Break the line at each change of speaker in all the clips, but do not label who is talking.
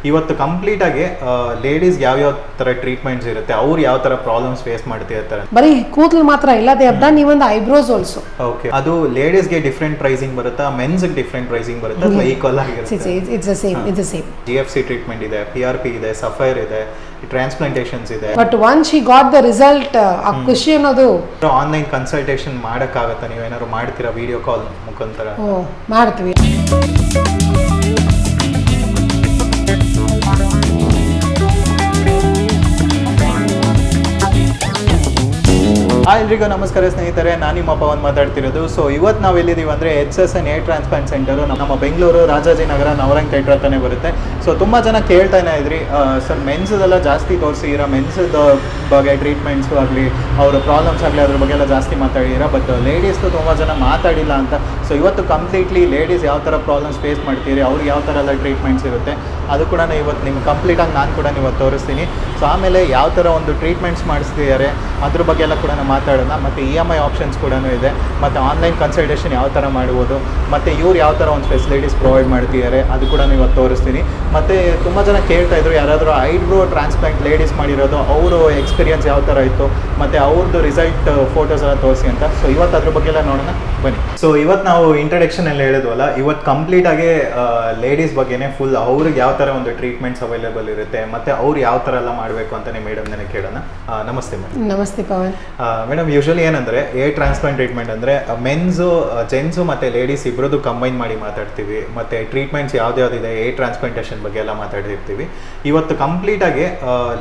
ಇವತ್ತು ಕಂಪ್ಲೀಟ್ ಆಗಿ ಲೇಡೀಸ್ ಯಾವ ತರ ಟ್ರೀಟ್ಮೆಂಟ್ಸ್ ಇರುತ್ತೆ, ಅವ್ರು ಯಾವ ತರ ಪ್ರಾಬ್ಲಮ್ಸ್ ಫೇಸ್ ಮಾಡ್ತಿರ್ತಾರೆ.
ಬರೀ ಕೂದಲು ಮಾತ್ರ ಇಲ್ಲ, they have done even the eyebrows also.
Okay, ಅದು ಲೇಡೀಸ್ಗೆ ಡಿಫ್ರೆಂಟ್ ಪ್ರೈಸಿಂಗ್ ಬರುತ್ತಾ, ಮೆನ್ಸ್ ಡಿಫ್ರೆಂಟ್ ಪ್ರೈಸಿಂಗ್ ಬರುತ್ತಾ ಅಥವಾ ಈಕ್ವಲ್ ಆಗಿರುತ್ತೆ?
It's the same, it's the same.
GFC treatment ಇದೆ, PRP ಇದೆ, ಸಫೈರ್ ಇದೆ, ಟ್ರಾನ್ಸ್ಪ್ಲಾಂಟೇಷನ್ಸ್ ಇದೆ.
But once she got the result, ಆ ಖುಷಿ ಅನ್ನೋದು.
ಆನ್ಲೈನ್ ಕನ್ಸಲ್ಟೇಷನ್ ಮಾಡಕ್ಕಾಗತ್ತಾ? ನೀವೇನಾದ್ರು ಮಾಡ್ತೀರಾ ವಿಡಿಯೋ ಕಾಲ್ ಮುಖಾಂತರ?
ಮಾಡ್ತೀವಿ.
ಎಲ್ರಿಗೂ ನಮಸ್ಕಾರ ಸ್ನೇಹಿತರೆ, ನಾನು ನಿಮ್ಮ ಪವನ್ ಮಾತಾಡ್ತಿರೋದು. ಸೊ ಇವತ್ತು ನಾವು ಎಲ್ಲಿದ್ದೀವಿ ಅಂದರೆ HSN ಹೇರ್ ಟ್ರಾನ್ಸ್ಪ್ಲಾಂಟ್ ಸೆಂಟರು ನಮ್ಮ ಬೆಂಗಳೂರು ರಾಜಾಜಿನಗರ ನವರಂಗ್ ಥಿಯೇಟರ್ ಹತ್ರನೇ ಬರುತ್ತೆ. ಸೊ ತುಂಬ ಜನ ಕೇಳ್ತಾನೆ ಇದ್ರಿ, ಸರ್ ಮೆನ್ಸದೆಲ್ಲ ಜಾಸ್ತಿ ತೋರಿಸಿದ್ದೀರಾ, ಮೆನ್ಸದ ಬಗ್ಗೆ ಟ್ರೀಟ್ಮೆಂಟ್ಸು ಆಗಲಿ ಅವ್ರ ಪ್ರಾಬ್ಲಮ್ಸ್ ಆಗಲಿ ಅದ್ರ ಬಗ್ಗೆ ಎಲ್ಲ ಜಾಸ್ತಿ ಮಾತಾಡಿದ್ದೀರಾ, ಬಟ್ ಲೇಡೀಸ್ದು ತುಂಬ ಜನ ಮಾತಾಡಿಲ್ಲ ಅಂತ. ಸೊ ಇವತ್ತು ಕಂಪ್ಲೀಟ್ಲಿ ಲೇಡೀಸ್ ಯಾವ ಥರ ಪ್ರಾಬ್ಲಮ್ಸ್ ಫೇಸ್ ಮಾಡ್ತೀರಿ, ಅವ್ರಿಗೆ ಯಾವ ಥರ ಎಲ್ಲ ಟ್ರೀಟ್ಮೆಂಟ್ಸ್ ಇರುತ್ತೆ ಅದು ಕೂಡ ಇವತ್ತು ನಿಮ್ಗೆ ಕಂಪ್ಲೀಟಾಗಿ ನಾನು ಕೂಡ ಇವತ್ತು ತೋರಿಸ್ತೀನಿ. ಸೊ ಆಮೇಲೆ ಯಾವ ಥರ ಒಂದು ಟ್ರೀಟ್ಮೆಂಟ್ಸ್ ಮಾಡಿಸ್ತಿದ್ದಾರೆ ಅದ್ರ ಬಗ್ಗೆ ಎಲ್ಲ ಕೂಡ ಮಾತಾಡೋಣ. ಮತ್ತು EMI ಆಪ್ಷನ್ಸ್ ಕೂಡ ಇದೆ, ಮತ್ತು ಆನ್ಲೈನ್ ಕನ್ಸಲ್ಟೇಷನ್ ಯಾವ ಥರ ಮಾಡ್ಬೋದು, ಮತ್ತು ಇವ್ರು ಯಾವ ಥರ ಒಂದು ಫೆಸಿಲಿಟೀಸ್ ಪ್ರೊವೈಡ್ ಮಾಡ್ತಿದ್ದಾರೆ ಅದು ಕೂಡ ಇವತ್ತು ತೋರಿಸ್ತೀನಿ. ಮತ್ತು ತುಂಬ ಜನ ಕೇಳ್ತಾ ಇದ್ರು, ಯಾರಾದರೂ ಐಬ್ರೋ ಟ್ರಾನ್ಸ್ಪ್ಲಾಂಟ್ ಲೇಡೀಸ್ ಮಾಡಿರೋದು ಅವರು ಎಕ್ಸ್ಪೀರಿಯನ್ಸ್ ಯಾವ ಥರ ಇತ್ತು, ಮತ್ತು ಅವ್ರದ್ದು ರಿಸಲ್ಟ್ ಫೋಟೋಸ್ ಎಲ್ಲ ತೋರಿಸಿ ಅಂತ. ಸೊ ಇವತ್ತು ಅದ್ರ ಬಗ್ಗೆ ಎಲ್ಲ ನೋಡೋಣ ಬನ್ನಿ. ಸೊ ಇವತ್ತು ನಾವು ಇಂಟ್ರಡಕ್ಷನ್ ಎಲ್ಲ ಹೇಳಿದ್ವಲ್ಲ, ಇವತ್ತು ಕಂಪ್ಲೀಟಾಗಿ ಲೇಡೀಸ್ ಬಗ್ಗೆನೇ ಫುಲ್ ಅವ್ರಿಗೆ ಯಾವ ಥರ ಒಂದು ಟ್ರೀಟ್ಮೆಂಟ್ಸ್ ಅವೈಲೇಬಲ್ ಇರುತ್ತೆ, ಮತ್ತು ಅವ್ರು ಯಾವ ಥರ ಎಲ್ಲ ಮಾಡಬೇಕು ಅಂತಲೇ ಮೇಡಮ್ ನನಗೆ ಕೇಳೋಣ. ನಮಸ್ತೆ ಮೇಡಮ್.
ನಮಸ್ತೆ ಪವನ್.
ಮೇಡಮ್, ಯೂಶಲಿ ಏನಂದರೆ ಏರ್ ಟ್ರಾನ್ಸ್ಪ್ಲಾಂಟ್ ಟ್ರೀಟ್ಮೆಂಟ್ ಅಂದರೆ ಮೆನ್ಸು, ಜೆಂಟ್ಸು ಮತ್ತು ಲೇಡೀಸ್ ಇಬ್ಬರದ್ದು ಕಂಬೈನ್ ಮಾಡಿ ಮಾತಾಡ್ತೀವಿ, ಮತ್ತು ಟ್ರೀಟ್ಮೆಂಟ್ಸ್ ಯಾವ್ದ್ಯಾವ್ದಿದೆ ಏರ್ ಟ್ರಾನ್ಸ್ಪ್ಲಾಂಟೇಷನ್ ಬಗ್ಗೆ ಎಲ್ಲ ಮಾತಾಡಿರ್ತೀವಿ. ಇವತ್ತು ಕಂಪ್ಲೀಟಾಗಿ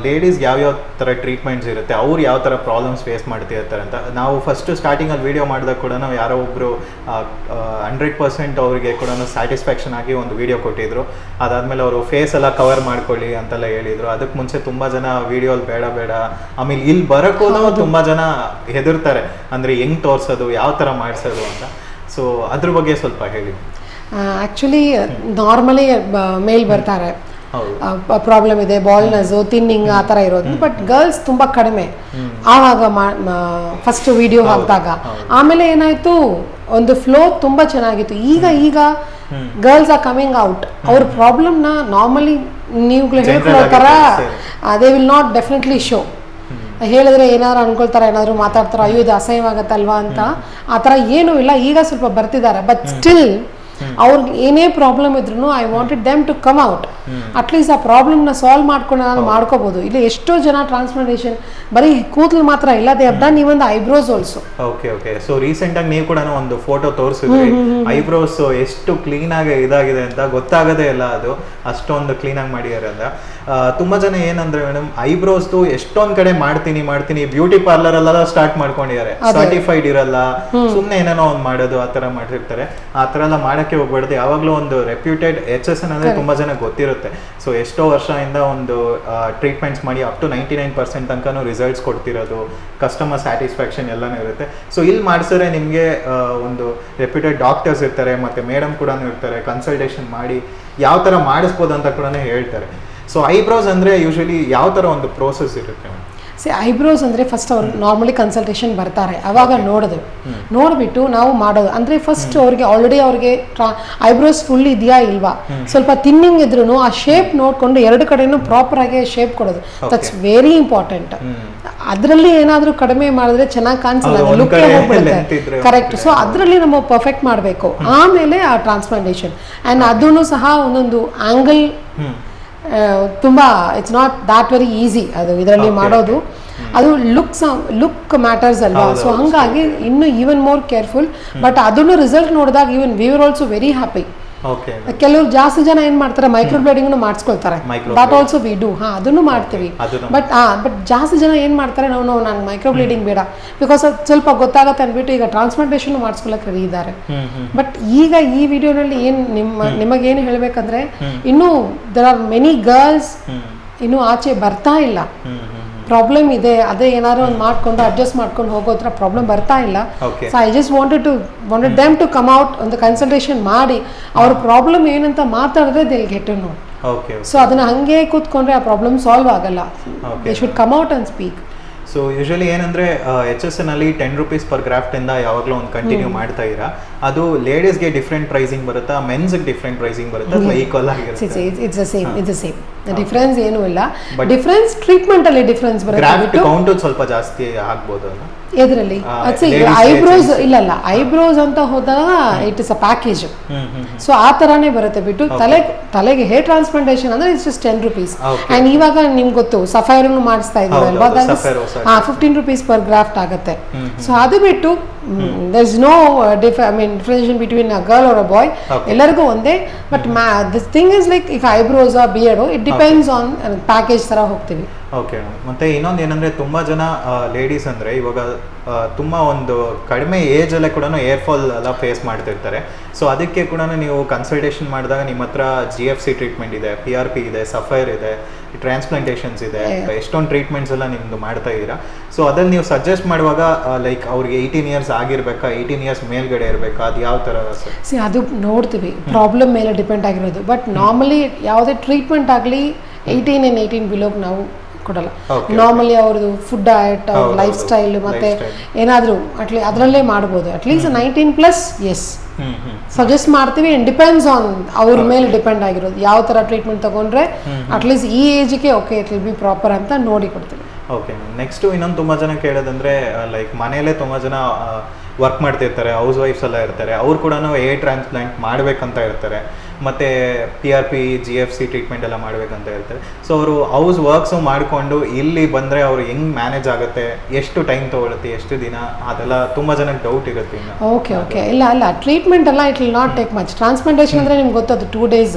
ಲೇಡೀಸ್ ಯಾವ್ಯಾವ ಥರ ಟ್ರೀಟ್ಮೆಂಟ್ಸ್ ಇರುತ್ತೆ, ಅವ್ರು ಯಾವ ಥರ ಪ್ರಾಬ್ಲಮ್ಸ್ ಫೇಸ್ ಮಾಡ್ತಿರ್ತಾರೆ ಅಂತ. ನಾವು ಫಸ್ಟು ಸ್ಟಾರ್ಟಿಂಗಲ್ಲಿ ವೀಡಿಯೋ ಮಾಡಿದಾಗ ಕೂಡ ನಾವು ಯಾರೋ ಒಬ್ಬರು 100% ಅವರಿಗೆ ಕೂಡ ಸ್ಯಾಟಿಸ್ಫ್ಯಾಕ್ಷನ್ ಆಗಿ ಒಂದು ವೀಡಿಯೋ ಕೊಟ್ಟಿದ್ರು. ಅದಾದಮೇಲೆ ಅವರು ಫೇಸ್ ಎಲ್ಲ ಕವರ್ ಮಾಡ್ಕೊಳ್ಳಿ ಅಂತೆಲ್ಲ ಹೇಳಿದರು. ಅದಕ್ಕೆ ಮುಂಚೆ ತುಂಬ ಜನ ವೀಡಿಯೋಲ್ಲಿ ಬೇಡ, ಆಮೇಲೆ ಇಲ್ಲಿ ಬರೋಕ್ಕೂ ತುಂಬ ಜನ ಹೆದರ್ತಾರೆ, ಅಂದರೆ ಹೆಂಗೆ ತೋರಿಸೋದು, ಯಾವ ಥರ ಮಾಡಿಸೋದು ಅಂತ. ಸೊ ಅದ್ರ ಬಗ್ಗೆ ಸ್ವಲ್ಪ ಹೇಳಿ.
ಆ್ಯಕ್ಚುಲಿ ನಾರ್ಮಲಿ ಮೇಲ್ ಬರ್ತಾರೆ, ಪ್ರಾಬ್ಲಮ್ ಇದೆ, ಬಾಲ್ನೆಸ್ಸು, ತಿನ್ನಿಂಗ್ ಆ ಥರ ಇರೋದು. ಬಟ್ ಗರ್ಲ್ಸ್ ತುಂಬ ಕಡಿಮೆ. ಆವಾಗ ಫಸ್ಟ್ ವಿಡಿಯೋ ಹಾಕಿದಾಗ ಆಮೇಲೆ ಏನಾಯಿತು, ಒಂದು ಫ್ಲೋ ತುಂಬ ಚೆನ್ನಾಗಿತ್ತು. ಈಗ ಗರ್ಲ್ಸ್ ಆರ್ ಕಮಿಂಗ್ ಔಟ್. ಅವ್ರ ಪ್ರಾಬ್ಲಮ್ನ ನಾರ್ಮಲಿ ನೀವುಗಳು ಹೇಳ್ಕೊಳ್ಳೋ ಥರ they will not definitely show. ಹೇಳಿದ್ರೆ ಏನಾದ್ರು ಅನ್ಕೊಳ್ತಾರೆ, ಏನಾದ್ರು ಮಾತಾಡ್ತಾರ, ಅಯ್ಯೋ ಇದು ಅಸಹ್ಯವಾಗತ್ತಲ್ವಾ ಅಂತ. ಆ ಥರ ಏನೂ ಇಲ್ಲ. ಈಗ ಸ್ವಲ್ಪ ಬರ್ತಿದ್ದಾರೆ, ಬಟ್ ಸ್ಟಿಲ್ ಅವ್ರಿಗೆ ಏನೇ ಪ್ರಾಬ್ಲಮ್ ಇದ್ರು I wanted them to come out. At least ಆ ಪ್ರಾಬ್ಲಮ್ನ ಸಾಲ್ವ್ ಮಾಡ್ಕೊಂಡು ನಾನು ಮಾಡ್ಕೋಬಹುದು. ಇಲ್ಲಿ ಎಷ್ಟೋ ಜನ ಟ್ರಾನ್ಸ್ಪ್ಲಾಂಟೇಷನ್ ಬರೀ ಕೂದಲು ಮಾತ್ರ ಇಲ್ಲ, they have done even the eyebrows also.
Okay. So recent ಆಗಿ ನೀವು ಕೂಡ ಒಂದು ಫೋಟೋ ತೋರಿಸಿದ್ರಿ, ಐಬ್ರೋಸ್ ಎಷ್ಟು ಕ್ಲೀನ್ ಆಗಿ ಇದಾಗಿದೆ ಅಂತ ಗೊತ್ತಾಗದೇ ಇಲ್ಲ, ಅದು ಅಷ್ಟೊಂದು ಕ್ಲೀನ್ ಆಗಿ ಮಾಡಿದ್ದಾರೆ ಅಂತ. ತುಂಬಾ ಜನ ಏನಂದ್ರೆ ಮೇಡಮ್, ಐಬ್ರೋಸ್ದು ಎಷ್ಟೊಂದ್ ಕಡೆ ಮಾಡ್ತೀನಿ ಬ್ಯೂಟಿ ಪಾರ್ಲರ್ ಅಲ್ಲೆಲ್ಲ ಸ್ಟಾರ್ಟ್ ಮಾಡ್ಕೊಂಡಿದ್ದಾರೆ, ಸರ್ಟಿಫೈಡ್ ಇರಲ್ಲ, ಸುಮ್ನೆ ಏನೇನೋ ಒಂದು ಮಾಡೋದು ಆ ತರ ಮಾಡಿರ್ತಾರೆ. ಆ ತರ ಎಲ್ಲ ಮಾಡಕ್ಕೆ ಹೋಗ್ಬಾರ್ದು. ಯಾವಾಗ್ಲೂ ಒಂದು ರೆಪ್ಯೂಟೆಡ್ HSN ಅಂದ್ರೆ ತುಂಬಾ ಜನ ಗೊತ್ತಿರುತ್ತೆ. ಸೊ ಎಷ್ಟೋ ವರ್ಷದಿಂದ ಒಂದು ಟ್ರೀಟ್ಮೆಂಟ್ಸ್ ಮಾಡಿ ಅಪ್ ಟು 99% ತನಕನೂ ರಿಸಲ್ಟ್ಸ್ ಕೊಡ್ತಿರೋದು, ಕಸ್ಟಮರ್ ಸ್ಯಾಟಿಸ್ಫ್ಯಾಕ್ಷನ್ ಎಲ್ಲನೂ ಇರುತ್ತೆ. ಸೊ ಇಲ್ಲಿ ಮಾಡಿಸಿದ್ರೆ ನಿಮಗೆ ಒಂದು ರೆಪ್ಯೂಟೆಡ್ ಡಾಕ್ಟರ್ಸ್ ಇರ್ತಾರೆ, ಮತ್ತೆ ಮೇಡಮ್ ಕೂಡ ಇರ್ತಾರೆ, ಕನ್ಸಲ್ಟೇಷನ್ ಮಾಡಿ ಯಾವ ಥರ ಮಾಡಿಸ್ಬೋದು ಅಂತ ಕೂಡ ಹೇಳ್ತಾರೆ. ಸೊ ಐಬ್ರೋಸ್ ಅಂದರೆ ಯೂಶಲಿ ಯಾವ ಥರ ಒಂದು ಪ್ರೋಸೆಸ್ ಇರುತ್ತೆ?
ಐಬ್ರೋಸ್ ಅಂದರೆ ಫಸ್ಟ್ ಅವ್ರು ನಾರ್ಮಲಿ ಕನ್ಸಲ್ಟೇಷನ್ ಬರ್ತಾರೆ, ಅವಾಗ ನೋಡಿಬಿಟ್ಟು ನಾವು ಮಾಡೋದು ಅಂದರೆ ಫಸ್ಟ್ ಅವ್ರಿಗೆ ಆಲ್ರೆಡಿ ಅವ್ರಿಗೆ ಐಬ್ರೋಸ್ ಫುಲ್ ಇದೆಯಾ ಇಲ್ವಾ, ಸ್ವಲ್ಪ ತಿನ್ನಿಂಗ್ ಇದ್ರೂ ಆ ಶೇಪ್ ನೋಡಿಕೊಂಡು ಎರಡು ಕಡೆನೂ ಪ್ರಾಪರ್ ಆಗಿ ಶೇಪ್ ಕೊಡೋದು. That's very important. ಅದರಲ್ಲಿ ಏನಾದರೂ ಕಡಿಮೆ ಮಾಡಿದ್ರೆ ಚೆನ್ನಾಗಿ ಕಾಣಿಸಲ್ಲ, ಲುಕ್ ಹೋಗ್ಬಿಡುತ್ತೆ. ಕರೆಕ್ಟ್. ಸೊ ಅದರಲ್ಲಿ ನಾವು ಪರ್ಫೆಕ್ಟ್ ಮಾಡಬೇಕು. ಆಮೇಲೆ ಆ ಟ್ರಾನ್ಸ್ಪ್ಲಾಂಟೇಷನ್ ಆ್ಯಂಡ್ ಅದೂ ಸಹ ಒಂದೊಂದು ಆ್ಯಂಗಲ್ ತುಂಬ it's not that very easy ಅದು ಇದರಲ್ಲಿ ಮಾಡೋದು. ಅದು ಲುಕ್ ಮ್ಯಾಟರ್ಸ್ ಅಲ್ವಾ. ಸೊ ಹಂಗಾಗಿ ಇನ್ನು ಈವನ್ ಮೋರ್ ಕೇರ್ಫುಲ್. ಬಟ್ ಅದನ್ನು ರಿಸಲ್ಟ್ ನೋಡಿದಾಗ even we are also very happy. ಕೆಲವರು ಜಾಸ್ತಿ ಜನ ಏನ್ ಮಾಡ್ತಾರೆ, ಮೈಕ್ರೋ ಬ್ಲೇಡಿಂಗ್ ಮಾಡಿಸ್ಕೊಳ್ತಾರೆ. That also we do. ಅದನ್ನು ಮಾಡ್ತೀವಿ. ಬಟ್ ಜಾಸ್ತಿ ಜನ ಏನ್ ಮಾಡ್ತಾರೆ, ನಾವು ನಾನು ಮೈಕ್ರೋ ಬ್ಲೇಡಿಂಗ್ ಬೇಡ, ಬಿಕಾಸ್ ಅದು ಸ್ವಲ್ಪ ಗೊತ್ತಾಗತ್ತೆ ಅಂದ್ಬಿಟ್ಟು ಈಗ ಟ್ರಾನ್ಸ್ಪ್ಲಾಂಟೇಷನ್ ಮಾಡಿಸ್ಕೊಳಕ್ ರೆಡಿ ಇದ್ದಾರೆ. ಬಟ್ ಈಗ ಈ ವಿಡಿಯೋನಲ್ಲಿ ಏನ್ ನಿಮಗೇನು ಹೇಳ್ಬೇಕಂದ್ರೆ, ಇನ್ನೂ ದರ್ ಆರ್ ಮೆನಿ ಗರ್ಲ್ಸ್ ಇನ್ನೂ ಆಚೆ ಬರ್ತಾ ಇಲ್ಲ. ಪ್ರಾಬ್ಲಮ್ ಇದೆ, ಅದೇ ಏನಾದ್ರು ಒಂದು ಮಾಡ್ಕೊಂಡು ಅಡ್ಜಸ್ಟ್ ಮಾಡ್ಕೊಂಡು ಹೋಗೋದ್ರ ಪ್ರಾಬ್ಲಮ್ ಬರ್ತಾ ಇಲ್ಲ. So I just wanted them to come out, ಒಂದು ಕನ್ಸಲ್ಟೇಷನ್ ಮಾಡಿ ಅವ್ರ ಪ್ರಾಬ್ಲಮ್ ಏನಂತ ಮಾತಾಡಿದ್ರೆ they will get to know. So ಅದನ್ನ ಹಂಗೆ ಕೂತ್ಕೊಂಡ್ರೆ ಆ ಪ್ರಾಬ್ಲಮ್ ಸಾಲ್ವ್ ಆಗಲ್ಲ. They should come out and speak.
So usually ಏನಂದರೆ HSN ಅಲ್ಲಿ 10 ರೂಪೀಸ್ ಪರ್ ಗ್ರಾಫ್ಟಿಂದ ಯಾವಾಗಲೂ ಒಂದು ಕಂಟಿನ್ಯೂ ಮಾಡ್ತಾ ಇರಾ, ಅದು ಲೇಡೀಸ್ಗೆ ಡಿಫ್ರೆಂಟ್ ಪ್ರೈಸಿಂಗ್ ಬರುತ್ತಾ, ಮೆನ್ಸ್ಗೆ ಡಿಫ್ರೆಂಟ್ ಪ್ರೈಸಿಂಗ್ ಬರುತ್ತಾ ಅಥವಾ ಈಕ್ವಲ್ ಆಗಿರುತ್ತೆ?
It's the same. ಡಿಫ್ರೆನ್ಸ್ ಏನೂ ಇಲ್ಲ. ಡಿಫ್ರೆನ್ಸ್ ಟ್ರೀಟ್ಮೆಂಟ್ ಅಲ್ಲಿ ಡಿಫ್ರೆನ್ಸ್ ಬರುತ್ತೆ
ಗ್ರಾಫ್ಟ್
ಬಿಟ್ಟು
ಕೌಂಟ್ ಸ್ವಲ್ಪ ಜಾಸ್ತಿ ಆಗ್ಬೋದು ಅಲ್ಲ?
ಎದ್ರಲ್ಲಿ
ladies
ಐಬ್ರೋಸ್ ಇಲ್ಲ ಐಬ್ರೋಸ್ ಅಂತ ಹೋದಾಗ it is a package. So ಆ ತರಾನೇ ಬರುತ್ತೆ ಬಿಟ್ಟು ತಲೆಗೆ ಹೇರ್ ಟ್ರಾನ್ಸ್ಪ್ಲಾಂಟೇಶನ್ ಅಂದ್ರೆ ಇಟ್ಸ್ ಜಸ್ಟ್ 10 rupees. ಅಂಡ್ ಇವಾಗ ನಿಮ್ಗೆ ಗೊತ್ತು ಸಫೈರನ್ನು ಮಾಡಿಸ್ತಾ ಇದ್ದೀವಿ ಅಲ್ವಾ, 15 rupees ಪರ್ ಗ್ರಾಫ್ಟ್ ಆಗುತ್ತೆ. ಸೊ ಅದು ಬಿಟ್ಟು there is no differentiation between a girl or a boy. ಎಲ್ಲರಿಗೂ ಒಂದೇ. But this thing is like if eyebrows or beard it depends on package ತರ ಹೋಗ್ತೀವಿ.
ಓಕೆ. ಮತ್ತೆ ಇನ್ನೊಂದು ಏನಂದ್ರೆ ತುಂಬಾ ಜನ ಲೇಡೀಸ್ ಅಂದ್ರೆ ಇವಾಗ ತುಂಬಾ ಒಂದು ಕಡಿಮೆ ಏಜ್ ಅಲ್ಲೇ ಕೂಡ ಏರ್ ಫಾಲ್ ಎಲ್ಲ ಫೇಸ್ ಮಾಡ್ತಿರ್ತಾರೆ. ಸೊ ಅದಕ್ಕೆ ಕೂಡ ನೀವು ಕನ್ಸಲ್ಟೇಷನ್ ಮಾಡಿದಾಗ ನಿಮ್ಮ ಹತ್ರ GFC ಟ್ರೀಟ್ಮೆಂಟ್ ಇದೆ, PRP ಇದೆ, ಸಫೈರ್ ಇದೆ, ಟ್ರಾನ್ಸ್ಪ್ಲಾಂಟೇಷನ್ಸ್ ಇದೆ, ಎಷ್ಟೊಂದು ಟ್ರೀಟ್ಮೆಂಟ್ಸ್ ಎಲ್ಲ ನಿಮ್ದು ಮಾಡ್ತಾ ಇದ್ದೀರಾ. ಸೊ ಅದನ್ನ ನೀವು ಸಜೆಸ್ಟ್ ಮಾಡುವಾಗ ಲೈಕ್ ಅವ್ರಿಗೆ 18 years ಆಗಿರ್ಬೇಕಾ, 18 years ಮೇಲ್ಗಡೆ ಇರಬೇಕಾ, ಅದು ಯಾವ ಥರ ಸರ್?
ಅದು ನೋಡ್ತೀವಿ, ಪ್ರಾಬ್ಲಮ್ ಮೇಲೆ ಡಿಪೆಂಡ್ ಆಗಿರೋದು. ಬಟ್ ನಾರ್ಮಲಿ ಯಾವುದೇ ಟ್ರೀಟ್ಮೆಂಟ್ ಆಗಲಿ 18 and 18 ಬಿಲೋಗೆ ನಾವು ಕೊಡಲ್ಲ. ನಾರ್ಮಲಿ ಅವ್ರದ್ದು ಫುಡ್ ಡಯಟ್, ಅವ್ರ ಲೈಫ್ ಸ್ಟೈಲ್ ಮತ್ತೆ ಏನಾದರೂ ಅದರಲ್ಲೇ ಮಾಡ್ಬೋದು. ಅಟ್ಲೀಸ್ಟ್ 19+ ಎಸ್ ಸಜೆಸ್ಟ್ ಮಾಡ್ತೀವಿ. ಅಂಡ್ ಡಿಪೆಂಡ್ಸ್ ಆನ್ ಅವ್ರ ಮೇಲೆ ಡಿಪೆಂಡ್ ಆಗಿರೋದು ಯಾವ ಥರ ಟ್ರೀಟ್ಮೆಂಟ್ ತಗೊಂಡ್ರೆ ಅಟ್ಲೀಸ್ಟ್ ಈ ಏಜ್ಗೆ okay it will be proper ಅಂತ ನೋಡಿ ಕೊಡ್ತೀವಿ.
ಓಕೆ. ನೆಕ್ಸ್ಟು ಇನ್ನೊಂದು ತುಂಬ ಜನ ಕೇಳೋದಂದ್ರೆ ಲೈಕ್ ಮನೆಯಲ್ಲೇ ತುಂಬ ಜನ ವರ್ಕ್ ಮಾಡ್ತಿರ್ತಾರೆ, ಹೌಸ್ ವೈಫ್ಸ್ ಎಲ್ಲ ಇರ್ತಾರೆ, ಅವ್ರು ಕೂಡ ಏರ್ ಟ್ರಾನ್ಸ್ಪ್ಲಾಂಟ್ ಮಾಡಬೇಕಂತ ಇರ್ತಾರೆ, ಮತ್ತು PRP GFC ಟ್ರೀಟ್ಮೆಂಟ್ ಎಲ್ಲ ಮಾಡಬೇಕಂತ ಇರ್ತಾರೆ. ಸೊ ಅವರು ಹೌಸ್ ವರ್ಕ್ಸು ಮಾಡಿಕೊಂಡು ಇಲ್ಲಿ ಬಂದರೆ ಅವ್ರು ಹೆಂಗೆ ಮ್ಯಾನೇಜ್ ಆಗುತ್ತೆ, ಎಷ್ಟು ಟೈಮ್ ತೊಗೊಳುತ್ತೆ, ಎಷ್ಟು ದಿನ, ಅದೆಲ್ಲ ತುಂಬ ಜನಕ್ಕೆ ಡೌಟ್ ಇರುತ್ತೆ ಇನ್ನು.
ಓಕೆ ಇಲ್ಲ ಟ್ರೀಟ್ಮೆಂಟ್ ಎಲ್ಲ it will not take much. Transplantation ಅಂದರೆ ನಿಮ್ಗೆ ಗೊತ್ತದು 2 days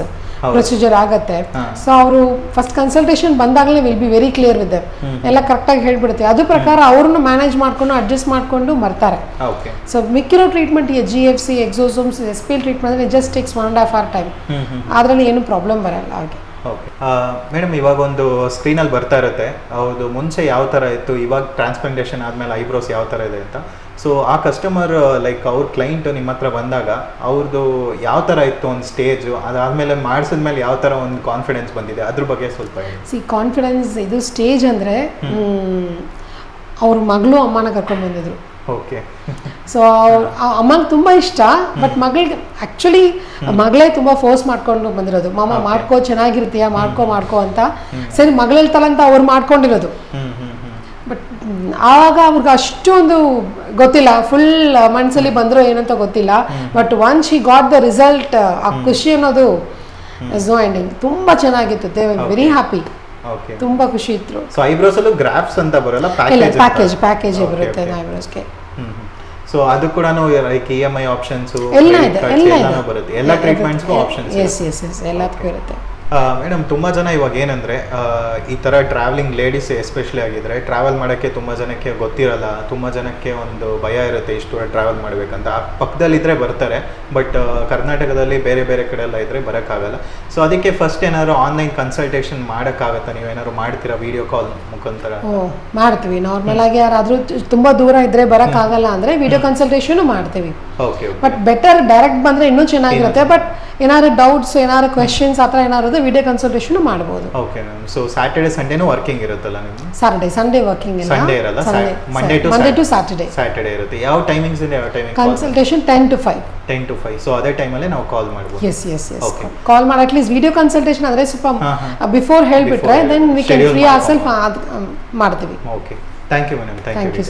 ಪ್ರೊಸೀಜರ್ ಆಗುತ್ತೆ. ಸೊ ಅವರು ಫಸ್ಟ್ ಕನ್ಸಲ್ಟೇಷನ್ ಬಂದಾಗಲೇ will be very clear with ಎಲ್ಲ ಕರೆಕ್ಟಾಗಿ ಹೇಳ್ಬಿಡುತ್ತೆ. ಅದು ಪ್ರಕಾರ ಅವ್ರನ್ನು ಮ್ಯಾನೇಜ್ ಮಾಡ್ಕೊಂಡು ಅಡ್ಜಸ್ಟ್ ಮಾಡಿಕೊಂಡು ಬರ್ತಾರೆ. ಸೊ ಮಿಕ್ಕಿರೋ treatment GFC, exosomes, SPL treatment just takes 1.5 hour time. ಅದರಲ್ಲಿ ಏನು ಪ್ರಾಬ್ಲಮ್ ಬರಲ್ಲ ಹಾಗೆ.
ಓಕೆ ಮೇಡಮ್, ಇವಾಗ ಒಂದು ಸ್ಕ್ರೀನಲ್ಲಿ ಬರ್ತಾ ಇರುತ್ತೆ ಹೌದು ಮುಂಚೆ ಯಾವ ಥರ ಇತ್ತು, ಇವಾಗ ಟ್ರಾನ್ಸ್ಪ್ಲಾಂಟೇಷನ್ ಆದಮೇಲೆ ಐಬ್ರೋಸ್ ಯಾವ ಥರ ಇದೆ ಅಂತ. ಸೊ ಆ ಕಸ್ಟಮರ್ ಲೈಕ್ ಅವ್ರ ಕ್ಲೈಂಟ್ ನಿಮ್ಮ ಹತ್ರ ಬಂದಾಗ ಅವ್ರದ್ದು ಯಾವ ಥರ ಇತ್ತು ಒಂದು ಸ್ಟೇಜು, ಅದಾದಮೇಲೆ ಮಾಡಿಸಿದ್ಮೇಲೆ ಯಾವ ಥರ ಒಂದು ಕಾನ್ಫಿಡೆನ್ಸ್ ಬಂದಿದೆ, ಅದ್ರ ಬಗ್ಗೆ ಸ್ವಲ್ಪ ಹೇಳಿ.
ಕಾನ್ಫಿಡೆನ್ಸ್ ಇದು ಸ್ಟೇಜ್ ಅಂದರೆ ಅವ್ರ ಮಗಳು ಅಮ್ಮನ ಕರ್ಕೊಂಡು ಬಂದಿದ್ರು.
ಓಕೆ.
ಸೊ ಅಮ್ಮಂಗೆ ತುಂಬ ಇಷ್ಟ. ಬಟ್ ಮಗಳಿಗೆ ಆ್ಯಕ್ಚುಲಿ ಮಗಳೇ ತುಂಬ ಫೋರ್ಸ್ ಮಾಡ್ಕೊಂಡು ಬಂದಿರೋದು. ಮಾಮ ಮಾಡ್ಕೋ, ಚೆನ್ನಾಗಿರ್ತೀಯ, ಮಾಡ್ಕೋ ಅಂತ. ಸರಿ ಮಗಳಿರ್ತಾಳ ಅಂತ ಅವ್ರು ಮಾಡ್ಕೊಂಡಿರೋದು. ಬಟ್ ಆವಾಗ ಅವ್ರಿಗೆ ಅಷ್ಟೊಂದು ಗೊತ್ತಿಲ್ಲ, ಫುಲ್ ಮನ್ಸಲ್ಲಿ ಬಂದರೂ ಏನಂತ ಗೊತ್ತಿಲ್ಲ. But once she got the result, ಆ ಖುಷಿ ಅನ್ನೋದು ಇಸ್ ನೋ ಎಂಡಿಂಗ್. ತುಂಬ ಚೆನ್ನಾಗಿತ್ತು. They were very happy. ತುಂಬಾ ಖುಷಿ ಇತ್ತು.
ಸೊ ಐಬ್ರೋಸ್ ಅಲ್ಲೂ ಗ್ರಾಫ್ಸ್ ಅಂತ ಬರಲ್ಲ,
ಪ್ಯಾಕೇಜ್ ಬರುತ್ತೆ ಐಬ್ರೋಸ್ಗೆ.
ಸೊ ಅದು ಕೂಡ ಲೈಕ್ EMI ಆಪ್ಷನ್ಸ್
ಎಲ್ಲ ಇದೆ,
ಬರುತ್ತೆ, ಎಲ್ಲ ಟ್ರೀಟ್ಮೆಂಟ್ಸ್ಗೂ ಆಪ್ಷನ್ಸ್.
ಎಸ್ ಎಲ್ಲದಕ್ಕೂ ಇರುತ್ತೆ.
ಮೇಡಮ್ ತುಂಬ ಜನ ಇವಾಗ ಏನಂದರೆ ಈ ಥರ ಟ್ರಾವೆಲಿಂಗ್ ಲೇಡೀಸ್ ಎಸ್ಪೆಷಲಿ ಆಗಿದ್ರೆ ಟ್ರಾವೆಲ್ ಮಾಡೋಕ್ಕೆ ತುಂಬ ಜನಕ್ಕೆ ಗೊತ್ತಿರಲ್ಲ, ತುಂಬ ಜನಕ್ಕೆ ಒಂದು ಭಯ ಇರುತ್ತೆ ಇಷ್ಟು ದೂರ ಟ್ರಾವೆಲ್ ಮಾಡಬೇಕಂತ. ಪಕ್ಕದಲ್ಲಿದ್ದರೆ ಬರ್ತಾರೆ, ಬಟ್ ಕರ್ನಾಟಕದಲ್ಲಿ ಬೇರೆ ಬೇರೆ ಕಡೆ ಎಲ್ಲ ಇದ್ದರೆ ಬರೋಕ್ಕಾಗಲ್ಲ. ಸೊ ಅದಕ್ಕೆ ಫಸ್ಟ್ ಏನಾದ್ರು ಆನ್ಲೈನ್ ಕನ್ಸಲ್ಟೇಷನ್ ಮಾಡೋಕ್ಕಾಗತ್ತಾ? ನೀವೇನಾದ್ರು ಮಾಡ್ತೀರಾ ವಿಡಿಯೋ ಕಾಲ್ ಮುಖಾಂತರ?
ಮಾಡ್ತೀವಿ. ನಾರ್ಮಲ್ ಆಗಿ ಯಾರಾದರೂ ತುಂಬ ದೂರ ಇದ್ದರೆ ಬರೋಕ್ಕಾಗಲ್ಲ ಅಂದರೆ ವಿಡಿಯೋ ಕನ್ಸಲ್ಟೇಷನು ಮಾಡ್ತೀವಿ. ಬಟ್ ಬೆಟರ್ ಡೈರೆಕ್ಟ್ ಬಂದರೆ ಇನ್ನೂ ಚೆನ್ನಾಗಿರುತ್ತೆ. ಬಟ್ ಏನಾದ್ರು ಡೌಟ್ಸ್, ಏನಾದ್ರು ಕ್ವೆಶನ್ಸ್ ಆ ಥರ ಏನಾದ್ರು ವಿಡಿಯೋ ಕನ್ಸಲ್ಟೇಷನ್ ಮಾಡ್ಬೋದು.
Okay ma'am. ಸೊ ಸ್ಯಾಟರ್ಡೆ ಸಂಡೇನೂ ವರ್ಕಿಂಗ್ ಇರುತ್ತಲ್ಲ ನಿಮ್ಗೆ?
ಸಂಡೇ ವರ್ಕಿಂಗ್ ಇಲ್ಲ,
ಸಂಡೇ ಇರಲ್ಲ, ಮಂಡೇ ಟು ಸ್ಯಾಟರ್ಡೆ ಇರುತ್ತೆ. ಯಾವ ಟೈಮಿಂಗ್ಸ್ ಇದೆ? ಯಾವ timing
consultation? 10 to 5.
10 to 5. So ಅದೇ ಟೈಮಲ್ಲಿ ನಾವು ಕಾಲ್ ಮಾಡ್ಬೋದು.
ಎಸ್ ಕಾಲ್ ಮಾಡಿ ಅಟ್ಲೀಸ್ಟ್ ವಿಡಿಯೋ ಕನ್ಸಲ್ಟೇಷನ್ ಆದರೆ ಸ್ವಲ್ಪ ಬಿಫೋರ್ ಹೇಳಿಬಿಟ್ರೆ then we can free our self ಮಾಡ್ತೀವಿ.
Okay. Thank you madam. Thank you.